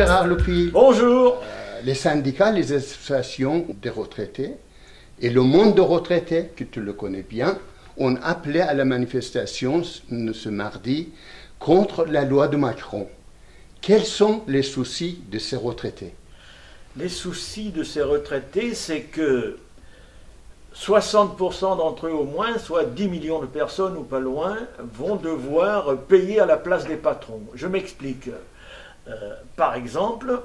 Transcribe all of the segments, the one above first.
Gérard Lepie. Bonjour. Les syndicats, les associations des retraités et le monde de retraités, que tu le connais bien, ont appelé à la manifestation ce mardi contre la loi de Macron. Quels sont les soucis de ces retraités? Les soucis de ces retraités, c'est que 60% d'entre eux au moins, soit 10 millions de personnes ou pas loin, vont devoir payer à la place des patrons. Je m'explique. Par exemple,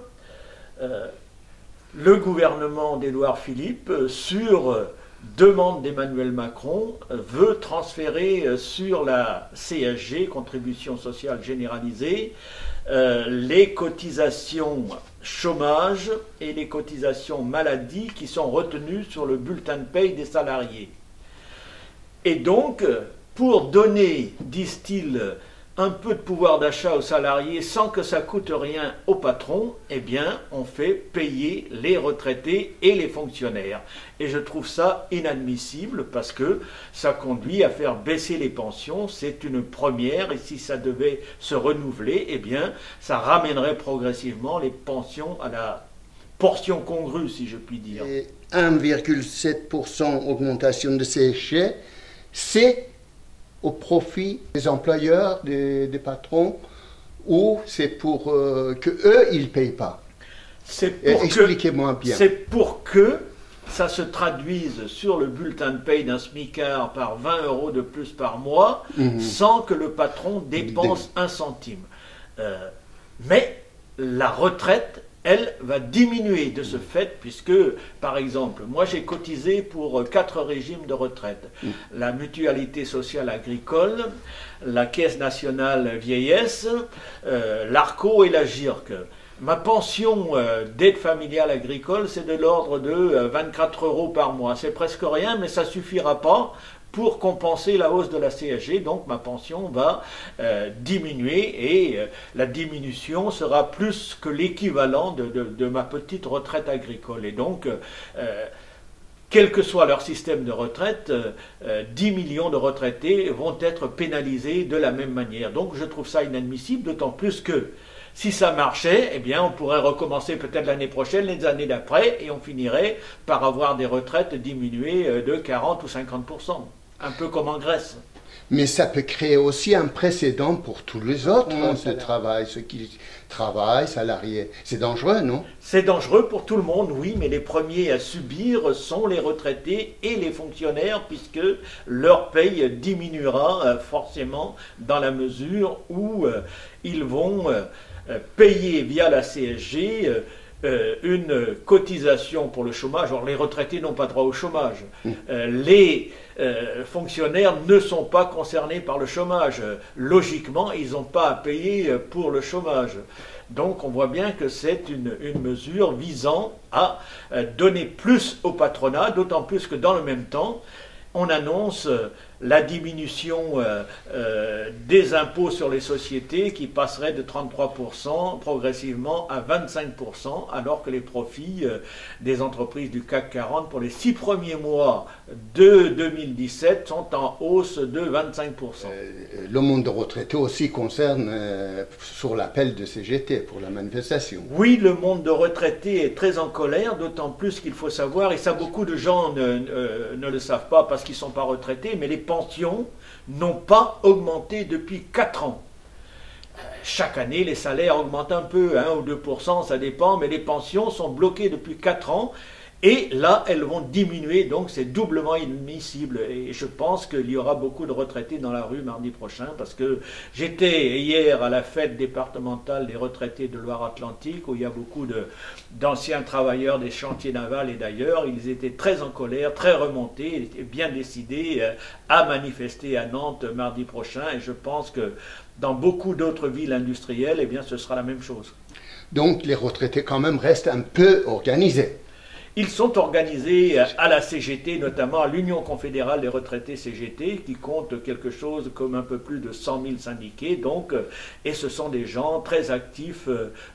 le gouvernement d'Édouard Philippe, sur demande d'Emmanuel Macron, veut transférer sur la CSG, contribution sociale généralisée, les cotisations chômage et les cotisations maladie qui sont retenues sur le bulletin de paye des salariés. Et donc, pour donner, disent-ils, un peu de pouvoir d'achat aux salariés sans que ça coûte rien aux patrons, eh bien, on fait payer les retraités et les fonctionnaires. Et je trouve ça inadmissible parce que ça conduit à faire baisser les pensions. C'est une première et si ça devait se renouveler, eh bien, ça ramènerait progressivement les pensions à la portion congrue, si je puis dire. Et 1,7% augmentation de CSG, c'est au profit des employeurs, des patrons, ou c'est pour que eux ils payent pas? Expliquez-moi bien. C'est pour que ça se traduise sur le bulletin de paye d'un smicard par 20 € de plus par mois, sans que le patron dépense un centime. Mais la retraite, elle va diminuer de ce fait, puisque, par exemple, moi j'ai cotisé pour 4 régimes de retraite. La mutualité sociale agricole, la caisse nationale vieillesse, l'ARCO et la GIRC. Ma pension d'aide familiale agricole, c'est de l'ordre de 24 € par mois. C'est presque rien, mais ça ne suffira pas pour compenser la hausse de la CSG, donc ma pension va diminuer et la diminution sera plus que l'équivalent de ma petite retraite agricole. Et donc, quel que soit leur système de retraite, 10 millions de retraités vont être pénalisés de la même manière. Donc je trouve ça inadmissible, d'autant plus que si ça marchait, eh bien, on pourrait recommencer peut-être l'année prochaine, les années d'après, et on finirait par avoir des retraites diminuées de 40 ou 50%. Un peu comme en Grèce. Mais ça peut créer aussi un précédent pour tous les autres ceux qui travaillent, salariés. C'est dangereux, non? C'est dangereux pour tout le monde, oui, mais les premiers à subir sont les retraités et les fonctionnaires, puisque leur paye diminuera forcément dans la mesure où ils vont payer via la CSG une cotisation pour le chômage. Alors les retraités n'ont pas droit au chômage. Les fonctionnaires ne sont pas concernés par le chômage. Logiquement, ils n'ont pas à payer pour le chômage. Donc on voit bien que c'est une mesure visant à donner plus au patronat, d'autant plus que dans le même temps, on annonce la diminution des impôts sur les sociétés qui passerait de 33% progressivement à 25%, alors que les profits des entreprises du CAC 40 pour les 6 premiers mois de 2017 sont en hausse de 25%. Le monde de retraités aussi concerne sur l'appel de CGT pour la manifestation. Oui, le monde de retraités est très en colère, d'autant plus qu'il faut savoir, et ça beaucoup de gens ne le savent pas parce qu'ils ne sont pas retraités, mais les pensions n'ont pas augmenté depuis 4 ans. Chaque année, les salaires augmentent un peu, 1 ou 2%, ça dépend, mais les pensions sont bloquées depuis 4 ans. Et là, elles vont diminuer, donc c'est doublement inadmissible. Et je pense qu'il y aura beaucoup de retraités dans la rue mardi prochain, parce que j'étais hier à la fête départementale des retraités de Loire-Atlantique, où il y a beaucoup d'anciens travailleurs des chantiers navals et d'ailleurs. Ils étaient très en colère, très remontés, et bien décidés à manifester à Nantes mardi prochain. Et je pense que dans beaucoup d'autres villes industrielles, eh bien, ce sera la même chose. Donc les retraités quand même restent un peu organisés. Ils sont organisés à la CGT, notamment à l'Union confédérale des retraités CGT, qui compte quelque chose comme un peu plus de 100 000 syndiqués, donc, et ce sont des gens très actifs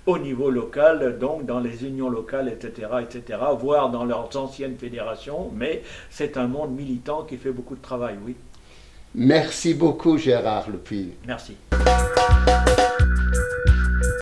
au niveau local, donc dans les unions locales, etc., voire dans leurs anciennes fédérations, mais c'est un monde militant qui fait beaucoup de travail, oui. Merci beaucoup Gérard Lepie. Merci.